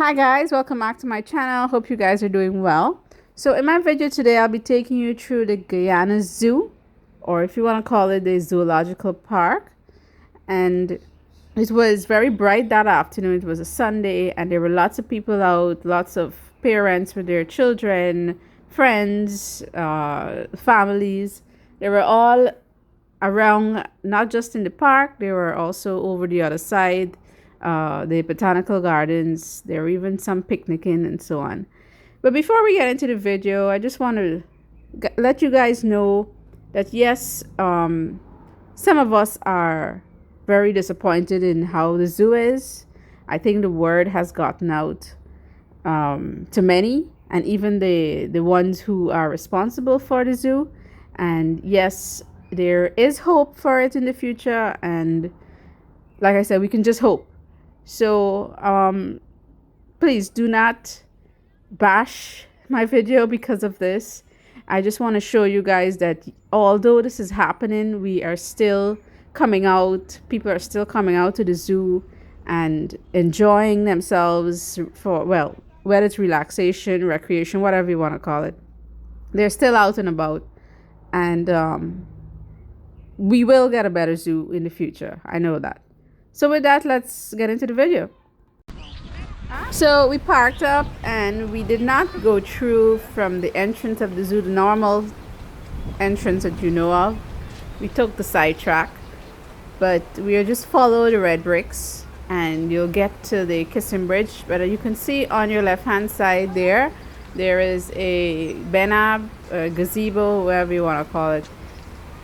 Hi guys, welcome back to my channel. Hope you guys are doing well. So in my video today, I'll be taking you through the Guyana Zoo, or if you want to call it the zoological park. And it was very bright that afternoon. It was a Sunday and there were lots of people out, lots of parents with their children, friends, families. They were all around, not just in the park, they were also over the other side, the botanical gardens. There were even some picnicking and so on. But before we get into the video, I just want to let you guys know that yes, some of us are very disappointed in how the zoo is. I think the word has gotten out to many, and even the ones who are responsible for the zoo. And yes, there is hope for it in the future, and like I said, we can just hope. So please do not bash my video because of this. I just want to show you guys that although this is happening, we are still coming out. People are still coming out to the zoo and enjoying themselves for, well, whether it's relaxation, recreation, whatever you want to call it. They're still out and about. And we will get a better zoo in the future. I know that. So with that, let's get into the video. So we parked up and we did not go through from the entrance of the zoo, the normal entrance that you know of. We took the side track, but we just follow the red bricks and you'll get to the kissing bridge. But you can see on your left hand side there is a benab, a gazebo, whatever you want to call it.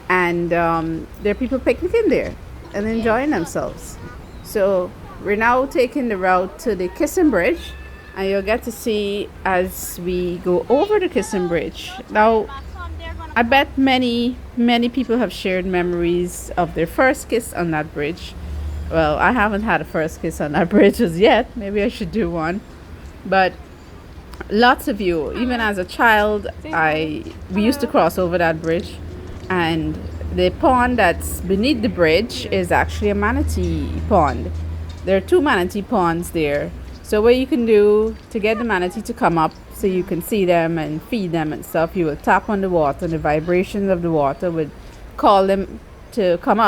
And there are people picnicking there and enjoying themselves. So we're now taking the route to the kissing bridge, and you'll get to see as we go over the kissing bridge. Now, I bet many people have shared memories of their first kiss on that bridge. Well, I haven't had a first kiss on that bridge as yet. Maybe I should do one. But lots of you, even as a child, we used to cross over that bridge, and the pond that's beneath the bridge is actually a manatee pond. There are two manatee ponds there. So what you can do to get the manatee to come up so you can see them and feed them and stuff, you will tap on the water, and the vibrations of the water would call them to come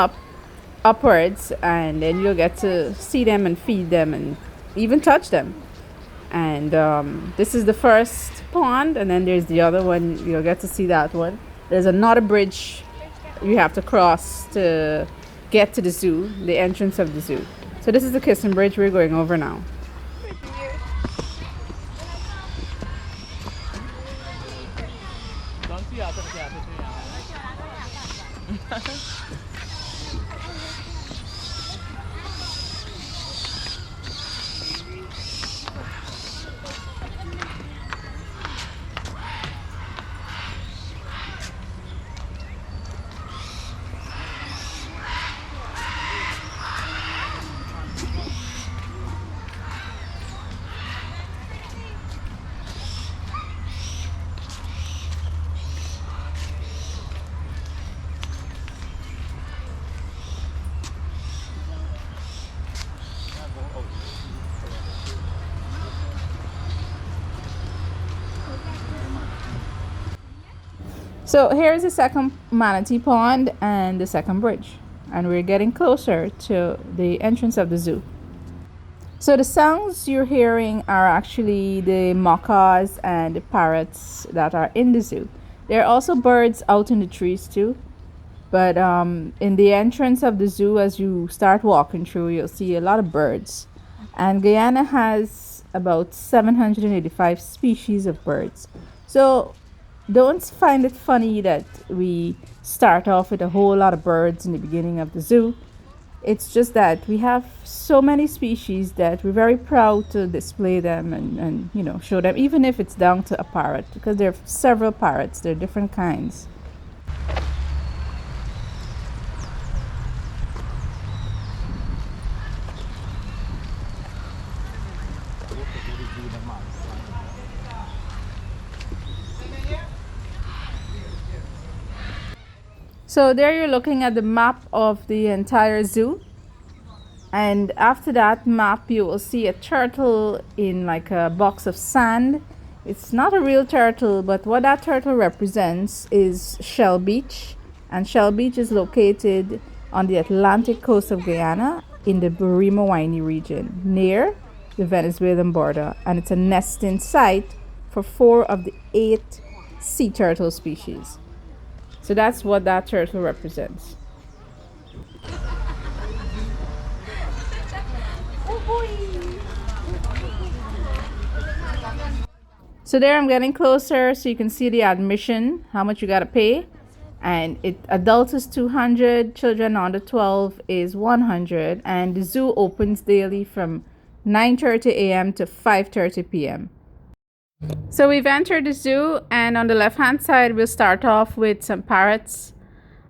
upwards, and then you'll get to see them and feed them and even touch them. And this is the first pond, and then there's the other one. You'll get to see that one. There's another bridge you have to cross to get to the zoo, the entrance of the zoo. So this is the kissing bridge we're going over now. So here's the second manatee pond and the second bridge, and we're getting closer to the entrance of the zoo. So the sounds you're hearing are actually the macaws and the parrots that are in the zoo. There are also birds out in the trees too, but in the entrance of the zoo, as you start walking through, you'll see a lot of birds. And Guyana has about 785 species of birds. So don't find it funny that we start off with a whole lot of birds in the beginning of the zoo. It's just that we have so many species that we're very proud to display them and you know, show them, even if it's down to a parrot, because there are several parrots. There are different kinds. So there you're looking at the map of the entire zoo, And after that map, you will see a turtle in like a box of sand. It's not a real turtle, but what that turtle represents is Shell Beach. And Shell Beach is located on the Atlantic coast of Guyana in the Burima-Waini region near the Venezuelan border. And it's a nesting site for 4 of the 8 sea turtle species. So that's what that turtle represents. So there I'm getting closer so you can see the admission, how much you gotta pay. And adults is 200, children under 12 is 100, and the zoo opens daily from 9:30 a.m. to 5:30 p.m. So we've entered the zoo, and on the left hand side we'll start off with some parrots,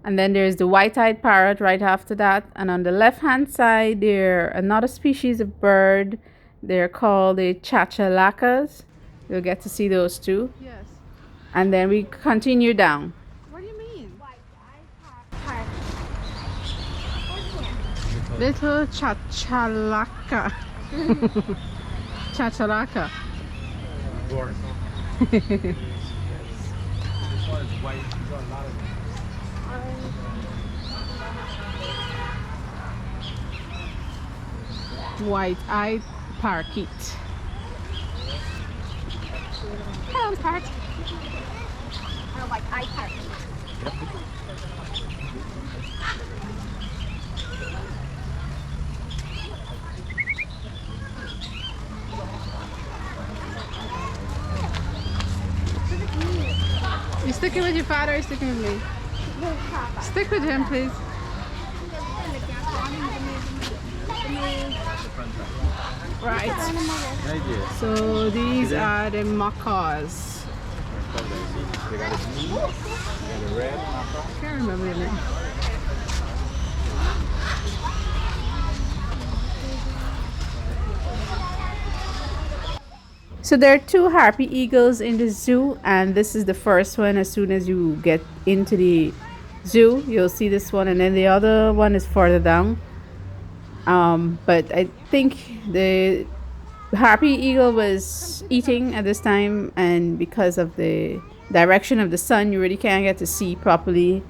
and then there's the white-eyed parrot right after that, and on the left hand side there are another species of bird. They're called the chachalacas. You'll get to see those too. Yes. And then we continue down. What do you mean? Little chachalaka. Chachalaka. White-eyed parakeet. Hello, parrot. White-eyed parakeet. You sticking with your father or you sticking with me? Stick with him, please. Right. So these are the macaws. Can't remember the name. So there are 2 harpy eagles in the zoo, and this is the first one. As soon as you get into the zoo, you'll see this one, and then the other one is further down. But I think the harpy eagle was eating at this time, and because of the direction of the sun, you really can't get to see properly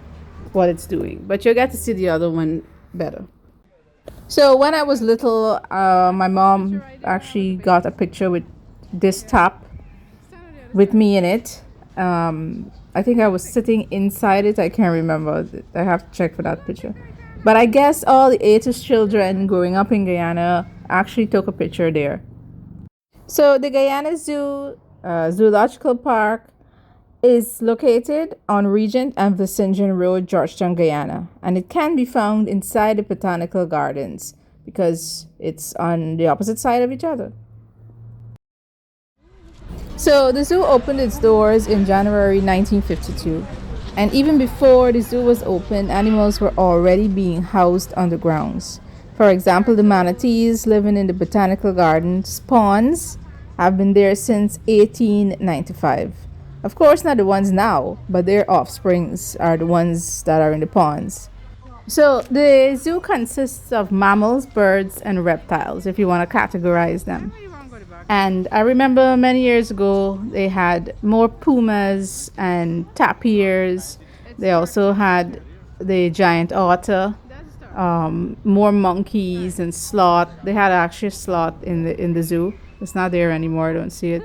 what it's doing. But you'll get to see the other one better. So when I was little, my mom actually got a picture with this top with me in it. I think I was sitting inside it. I can't remember. I have to check for that picture. But I guess all the 80s children growing up in Guyana actually took a picture there. So the Guyana Zoo Zoological Park is located on Regent and Vicingen Road, Georgetown, Guyana. And it can be found inside the Botanical Gardens because it's on the opposite side of each other. So the zoo opened its doors in January 1952. And even before the zoo was open, animals were already being housed on the grounds. For example, the manatees living in the Botanical Gardens ponds have been there since 1895. Of course, not the ones now, but their offsprings are the ones that are in the ponds. So the zoo consists of mammals, birds, and reptiles, if you want to categorize them. And I remember many years ago, they had more pumas and tapirs. They also had the giant otter, more monkeys and sloth. They had actually a sloth in the zoo. It's not there anymore. I don't see it.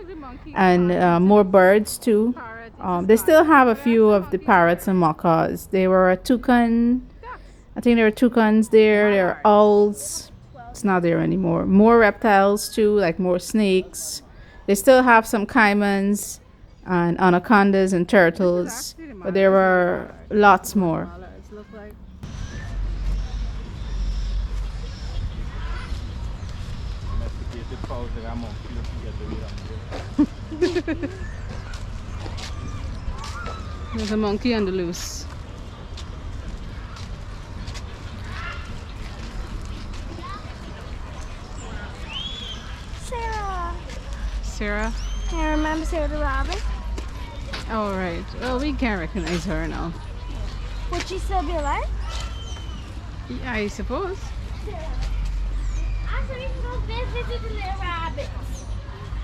And more birds too. They still have a few of the parrots and macaws. There were a toucan. I think there were toucans there. There are owls. It's not there anymore. More reptiles too, like more snakes. They still have some caimans and anacondas and turtles, but there were lots more. There's a monkey on the loose. Sarah. I remember Sarah the Robin. Oh, right. Well, we can't recognize her now. Would she still be alive? Yeah, I suppose. so we can go visit the little rabbits.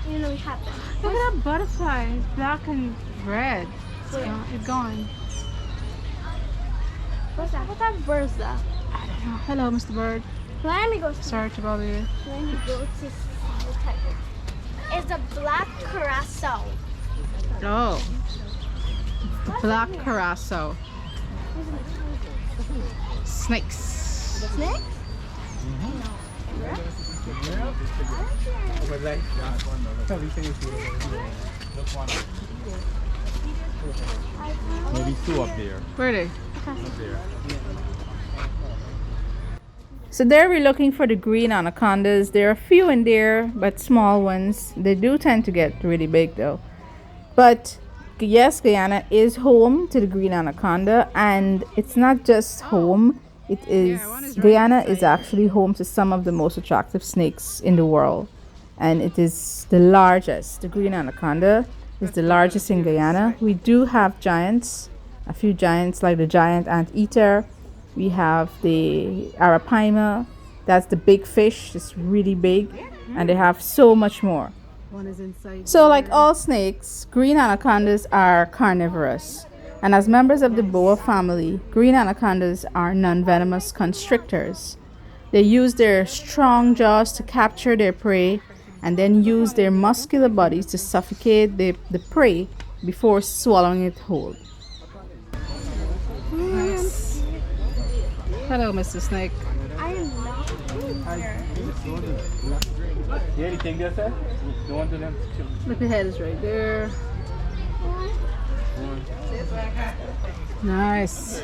You know we have them. Look at that butterfly. It's black and red. It's gone. What's that? What type of bird is that? I don't know. Hello, Mr. Bird. Let me go. Sorry to bother you. Let me go to see what type of. It's a black curassow. Oh. Black curassow. Snakes. Snake? Maybe two up there. Where are they? Up there. So there we're looking for the green anacondas. There are a few in there, but small ones. They do tend to get really big though. But yes, Guyana is home to the green anaconda, and it's not just home. It is one is right Guyana inside. is actually home to some of the most attractive snakes in the world, and it is the largest. The green anaconda is the largest in Guyana. We do have giants, a few giants like the giant anteater. We have the arapaima. That's the big fish. It's really big, and they have so much more. One is inside. So, like all snakes, green anacondas are carnivorous. And as members of the boa family, green anacondas are non-venomous constrictors. They use their strong jaws to capture their prey and then use their muscular bodies to suffocate the prey before swallowing it whole. Nice. Hello, Mr. Snake. I am not here. Yeah, you think that's it? You want to them? Look, the head is right there. Nice.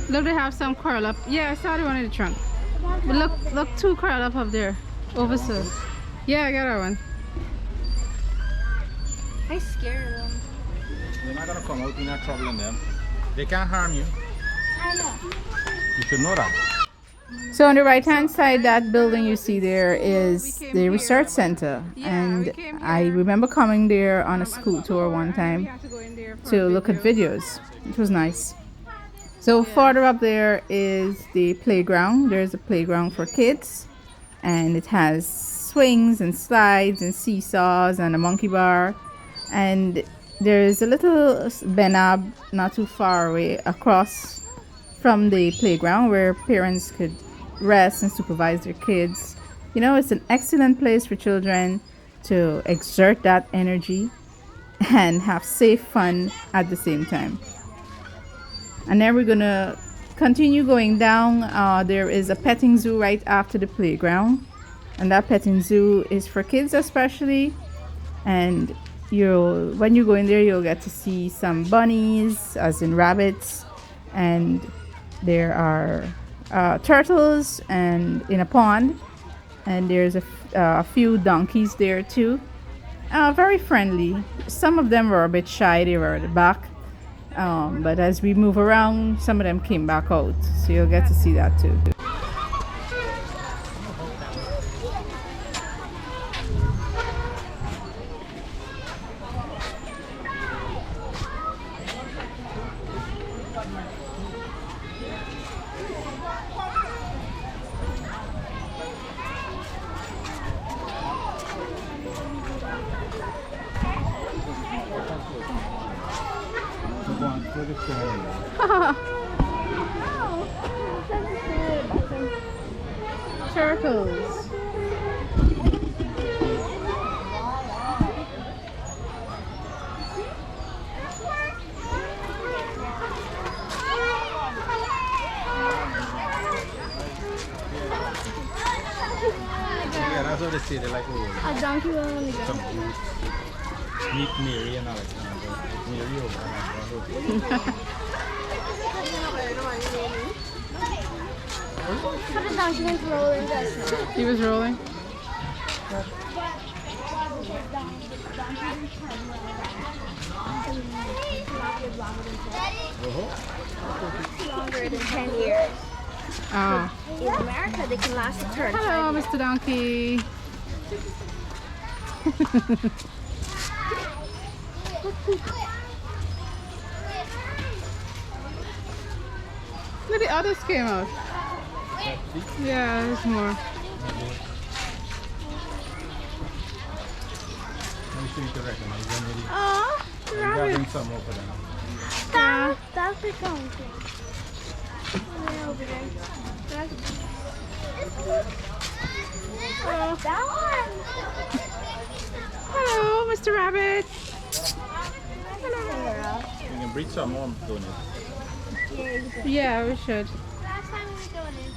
Look, they have some curl up. Yeah, I saw the one in the trunk. But look, two curl up there. Over so. Yeah, I got that one. I'm scared of them. They're not gonna come out. You're not troubling them. They can't harm you. I know. You should know that. So on the right hand side, that building you see there is the research center. And I remember coming there on a school tour one time to look at videos. It was nice. So farther up there is the playground. There's a playground for kids, and it has swings and slides and seesaws and a monkey bar. And there's a little benab not too far away across from the playground where parents could rest and supervise their kids. You know, it's an excellent place for children to exert that energy and have safe fun at the same time. And then we're gonna continue going down. There is a petting zoo right after the playground, and that petting zoo is for kids especially. And when you go in there, you'll get to see some bunnies, as in rabbits, and there are turtles and in a pond, and there's a few donkeys there too. Very friendly. Some of them were a bit shy, they were at the back, but as we move around, some of them came back out, so you'll get to see that too. Turtles. Yeah, that's what they say. They like A donkey will only go. some boots. Meet Mary and Alex. Mary over. But the donkey was rolling, doesn't it? He was rolling. Longer than 10 years. Oh. In America, they can last a turn. Hello, Mr. Donkey. Look at others came out. Yeah, there's more. Let me see if you recognize them. Maybe. Oh, I'm grabbing some more for them. that's the going way over there. That one. Hello, Mr. Rabbit. We can breed some more doing it. Yeah, we should. Last time we were doing it.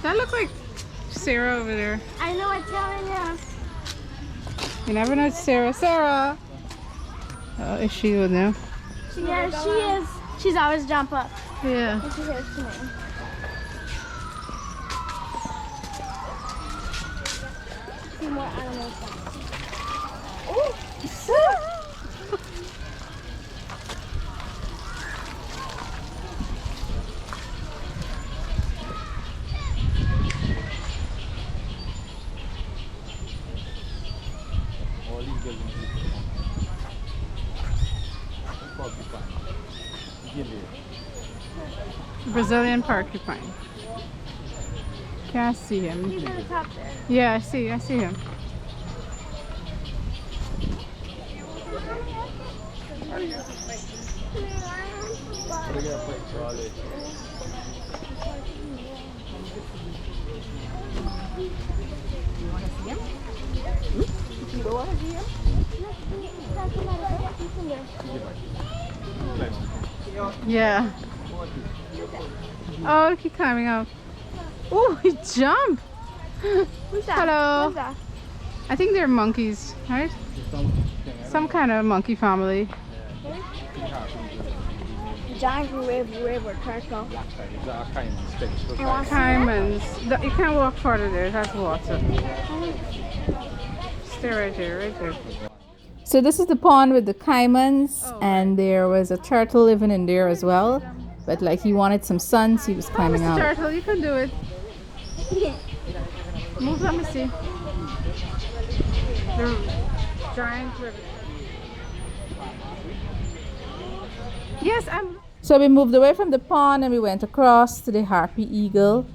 That looked like Sarah over there. I know, I'm telling you. You never know, it's Sarah. Sarah! Oh, is she with them? Yeah, she is. She's always jump up. Yeah. And she hears to me. See more animals. Oh! All these buildings. Porcupine. Gilly. Brazilian porcupine. Can't see him. He's at the top there. Yeah, I see him. What do you got to play for all this? Yeah. Oh, keep climbing up. Oh, he jumped. Who's that? Hello. Who's that? I think they're monkeys, right? Some kind of monkey family. Giant river turtle. Caimans. You can't walk further there. That's water. Stay right there, right there. So this is the pond with the caimans, and there was a turtle living in there as well. But like he wanted some sun, so he was climbing Mr. out. Turtle, you can do it. Move, let me see. The giant river. Yes, I'm. So we moved away from the pond and we went across to the Harpy eagle.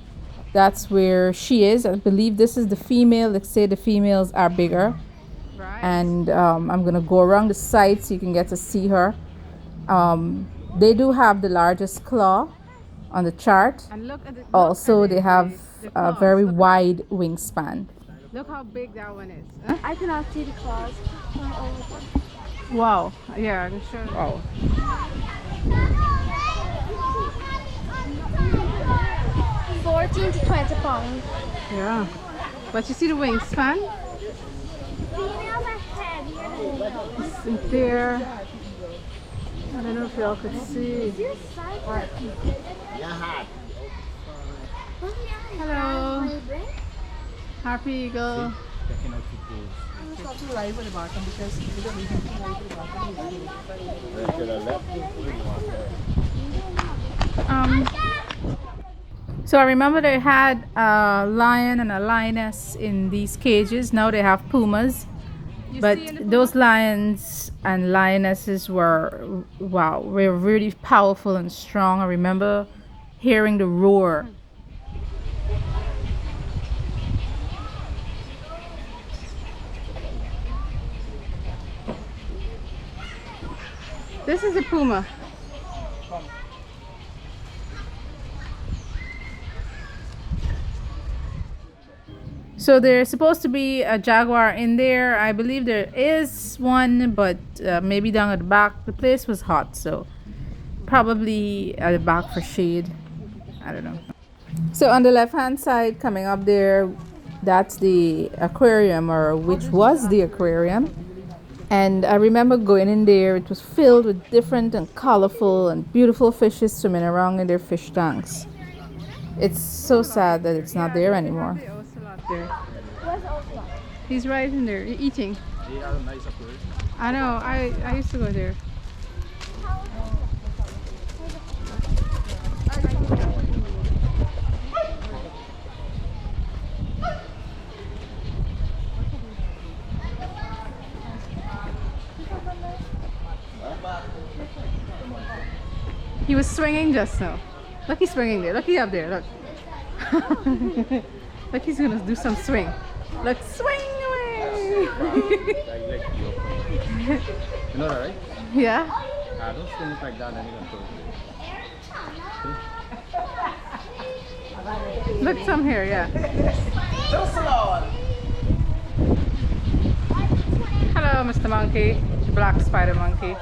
That's where she is. I believe this is the female. They say the females are bigger. Right. And I'm gonna go around the side so you can get to see her. They do have the largest claw on the chart. And look at the, Also, they have the a claws. very Look- wide wingspan. Look how big that one is. Huh? I cannot see the claws. Wow. Yeah, I can show you. Wow. 14 to 20 pounds. Yeah. But you see the wingspan? Females are heavier than males. It's there. I don't know if y'all could see. Your size. Hello. Harpy eagle. Checking out the pools. Right to the left. So I remember they had a lion and a lioness in these cages. Now they have pumas. But those lions and lionesses were, wow, were really powerful and strong. I remember hearing the roar. This is a puma. So there's supposed to be a jaguar in there. I believe there is one, but maybe down at the back. The place was hot, so probably at the back for shade. I don't know. So on the left hand side coming up there, that's the aquarium, or which was the aquarium. And I remember going in there. It was filled with different and colorful and beautiful fishes swimming around in their fish tanks. It's so sad that it's not there anymore. The ocelot there. Where's Ocelot? He's right in there eating. They are nice aquarium. I know. I used to go there. He was swinging just now. Look, he's swinging there. Look, he up there. Look. Look, he's gonna do some swing. Look, swing away. Like you know that, right? Yeah. Don't swing it like that and you're going to throw it. Look, some here. Yeah. Hello, Mr. Monkey. Black spider monkey.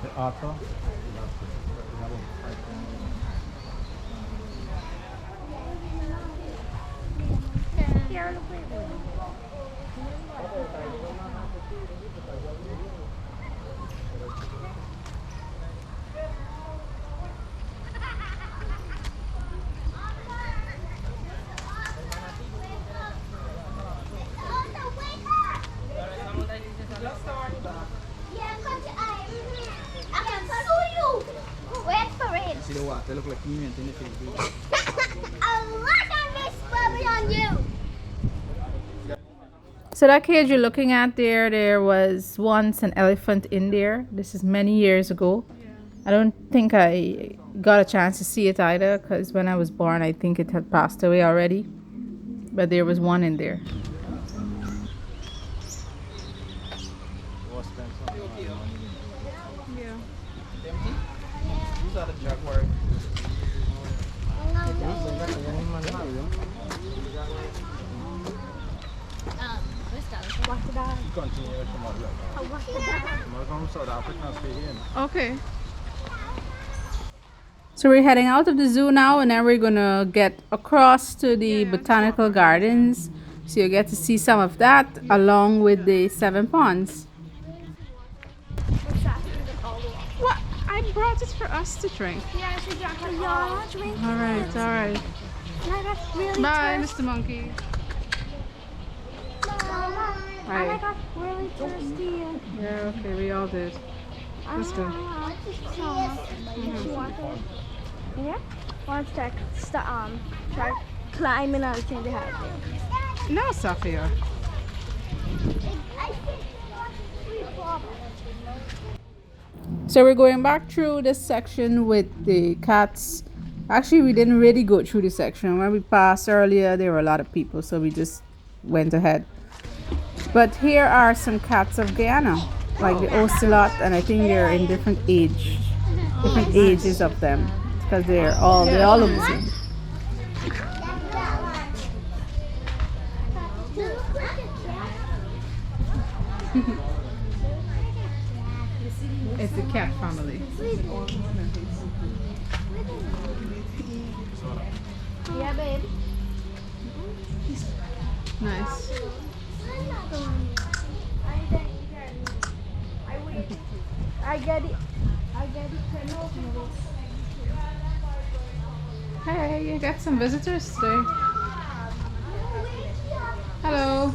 The author. Wait for it. See the water look like piment in the Philippines. A lot of this bubble on you. So that cage you're looking at there was once an elephant in there. This is many years ago. I don't think I got a chance to see it either because when I was born I think it had passed away already. But there was one in there. These are the jaguar. Continue from South Africa, stay here. Okay. So we're heading out of the zoo now and then we're gonna get across to the botanical gardens. So you get to see some of that along with the 7 ponds. What? I brought it for us to drink. Yeah, so y'all drink. Alright, alright. I got really Bye, thirsty. Mr. Monkey. I got really thirsty. Yeah, okay, we all did. Let's go. Yeah? Want to try climbing on the thing they have there. No, Sophia. So we're going back through this section with the cats. Actually, we didn't really go through this section. When we passed earlier, there were a lot of people, so we just went ahead. But here are some cats of Guyana, like the ocelot, and I think they're in different ages of them, because they all look the same. It's the cat family. Yeah, babe. Nice. I get it. Hey, you got some visitors today. Hello.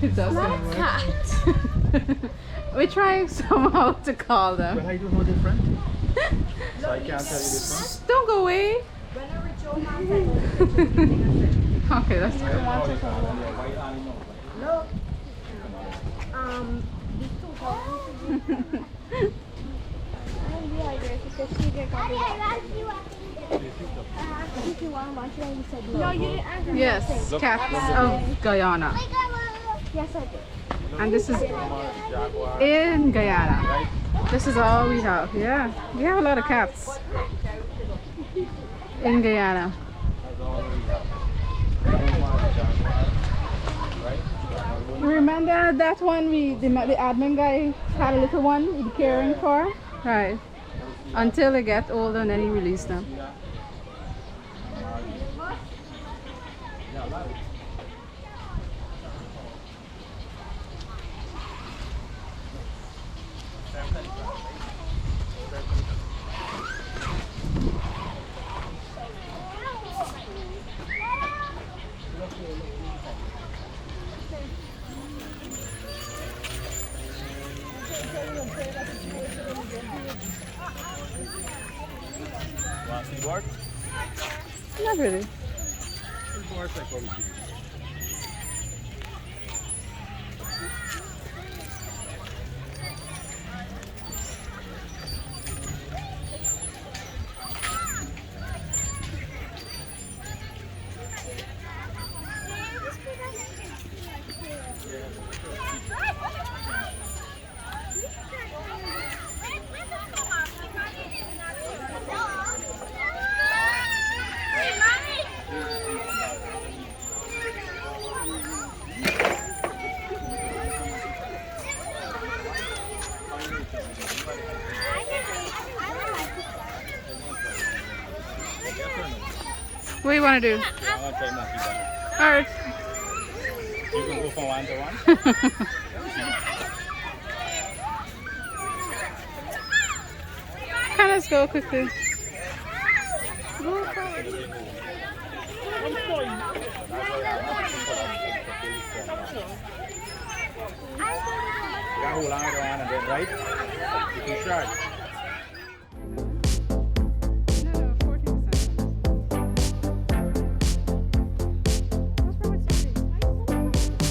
It does gonna work. We're trying somehow to call them. But I don't know different. So I can't tell you this Don't go away. Okay, that's good. No, you didn't answer. Yes, cats of Guyana. Yes, I did. And this is Jaguar. in Guyana. This is all we have. Yeah, we have a lot of cats in Guyana. Remember that one the admin guy had a little one we'd be caring for? Right. Until they get older and then he released them. not really. It's more like what we see. What do you want to do? I want to try monkey bar. All right. You can go from 1 to 1. Kind of go quickly. You got hold on to one and then right. You can try. No, 14%. What's wrong with something?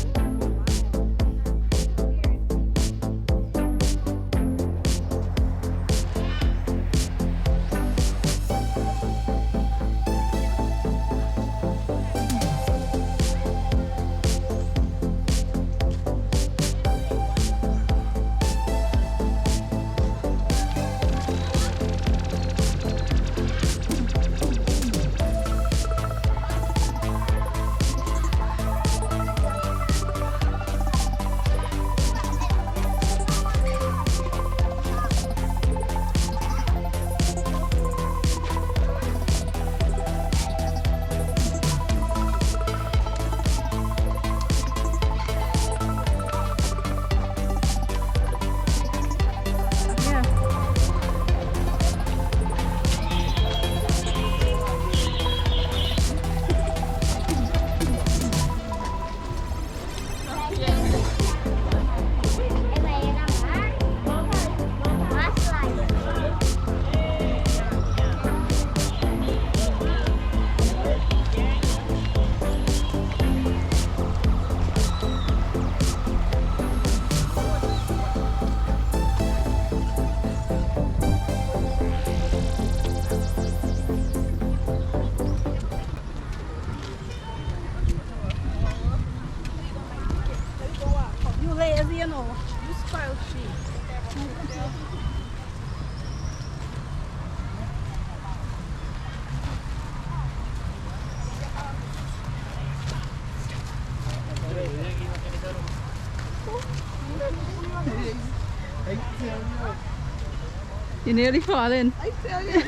You're nearly falling. I tell you.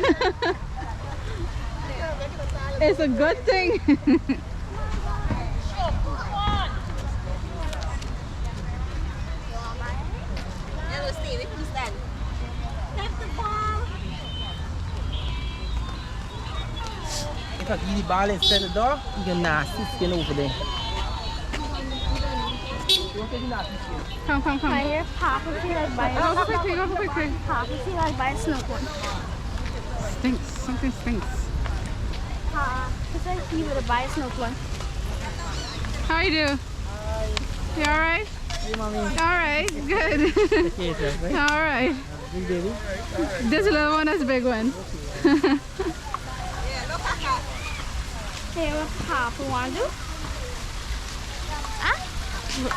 It's a good thing. If I give the ball instead of the door, you get nasty skin over there. Come, come, come. My hair pop if you like bite. Go quickly, go quickly. Pop if you like bite snow one. Stinks, something stinks. Because I see with a bite snow one. How you do? You all right? Hey, mommy. All right, good. Take care of yourself, right? All right. Big baby. This little one is a big one. Hey, what pop want to do?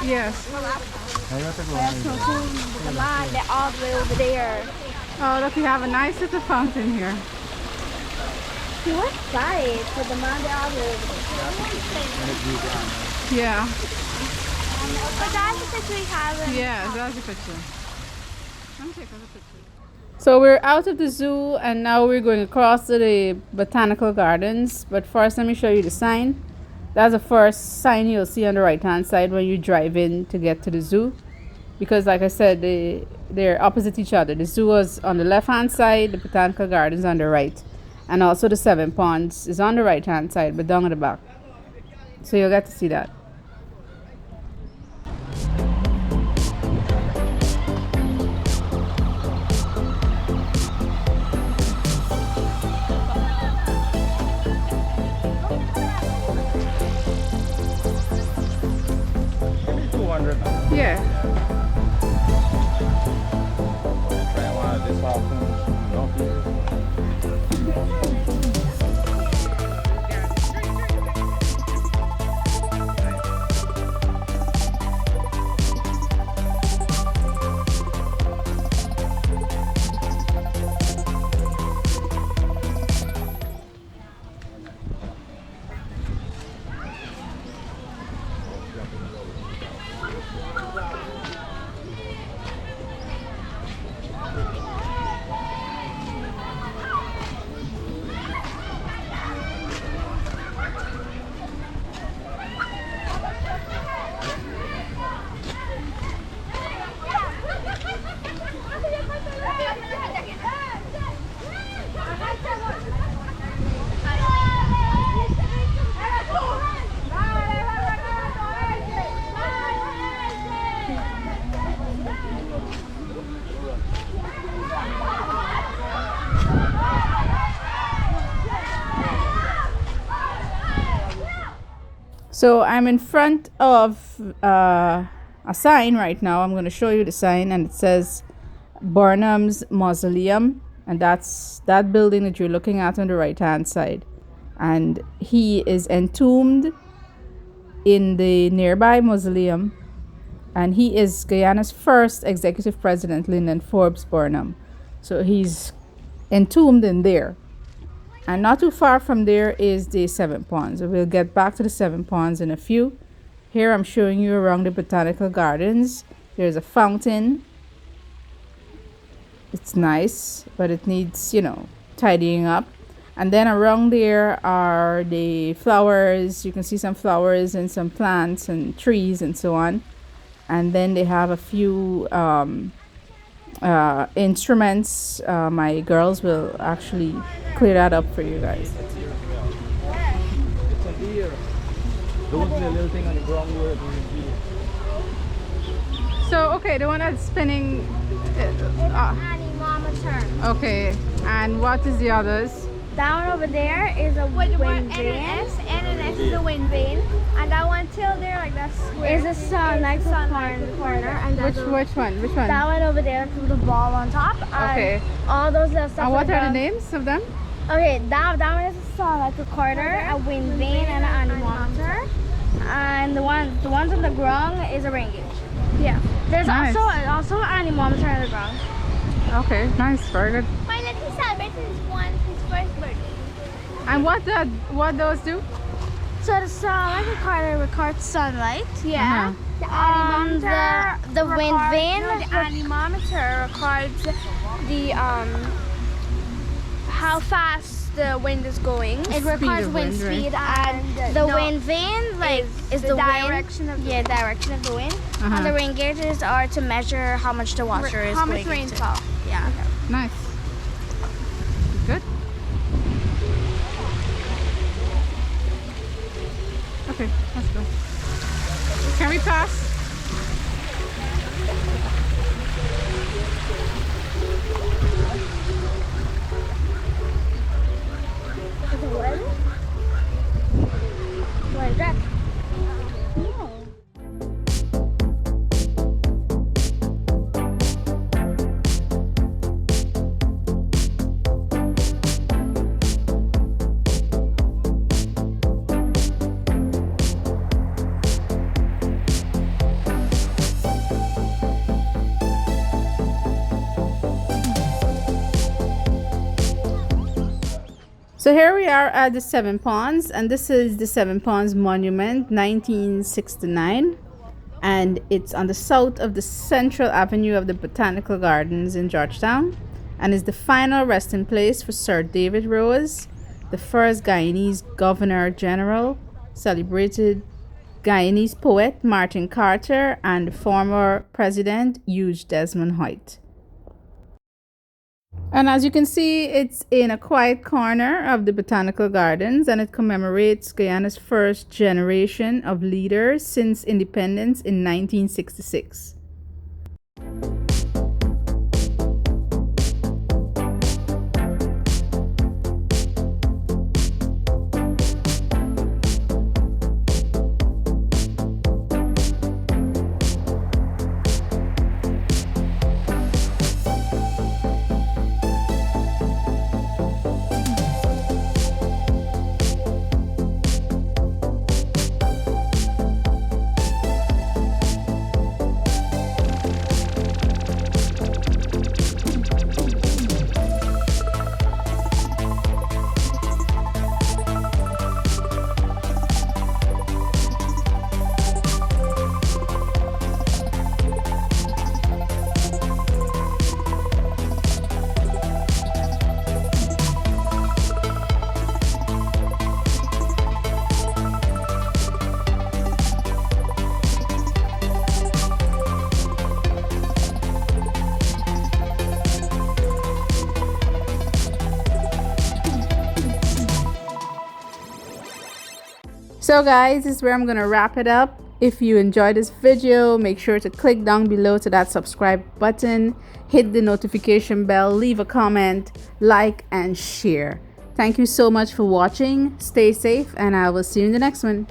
Yes. That's no cool. The line, they're all the way over there. Oh, look, we have a nice little fountain here. See what side? So the man, they're all the way over there. Yeah. But that's the picture we have. Yeah, that's the picture. Let me take another picture. So we're out of the zoo and now we're going across to the Botanical Gardens. But first, let me show you the sign. That's the first sign you'll see on the right hand side when you drive in to get to the zoo. Because like I said, they're opposite each other. The zoo is on the left hand side, the Botanical Gardens on the right. And also the 7 Ponds is on the right hand side, but down at the back. So you'll get to see that. So I'm in front of a sign right now. I'm going to show you the sign, and it says Burnham's Mausoleum, and that's that building that you're looking at on the right hand side. And he is entombed in the nearby mausoleum, and he is Guyana's first executive president, Lyndon Forbes Burnham. So he's entombed in there. And not too far from there is the Seven Ponds. We'll get back to the Seven Ponds in a few. Here I'm showing you around the Botanical Gardens. There's a fountain. It's nice, but it needs, tidying up. And then around there are the flowers. You can see some flowers and some plants and trees and so on. And then they have a few instruments. My girls will actually clear that up for you guys. It's a deer. Don't the little thing on the ground where it is. So, okay, the one that's spinning. Anemometer. Okay, and what is the others? That one over there is a wind vane. NNS is a wind vane. And that one till there, like that's is a sun, like the corner. And Which one? that one over there with the ball on top. And Okay. all those little stuff. And what like are the that. names of them? Okay, that one is a sun, like a quarter, a wind vane, and an anemometer. And the ones on the ground is a rain gauge. Yeah. There's Nice. also an anemometer on the ground. Okay, nice, very good. My little celebrated his first birthday. And what those do? So the sun, like a quarter, records sunlight. Yeah. The anemometer, the wind vane. No, the anemometer records the how fast the wind is going. It records of wind wind, right? speed, and the wind vane is the direction of the wind. Direction of the wind. Uh-huh. And the rain gauges are to measure how much the water is going into. Rainfall. Yeah. Nice. Good. Okay, let's go. Can we pass? Is it what? What is that? No. So here we are at the Seven Ponds, and this is the Seven Ponds Monument, 1969, and it's on the south of the Central Avenue of the Botanical Gardens in Georgetown, and is the final resting place for Sir David Rose, the first Guyanese Governor General, celebrated Guyanese poet Martin Carter, and former President Hugh Desmond Hoyt. And as you can see, it's in a quiet corner of the Botanical Gardens, and it commemorates Guyana's first generation of leaders since independence in 1966. So guys, this is where I'm gonna wrap it up. If you enjoyed this video, make sure to click down below to that subscribe button, hit the notification bell, leave a comment, like and share. Thank you so much for watching. Stay safe, and I will see you in the next one.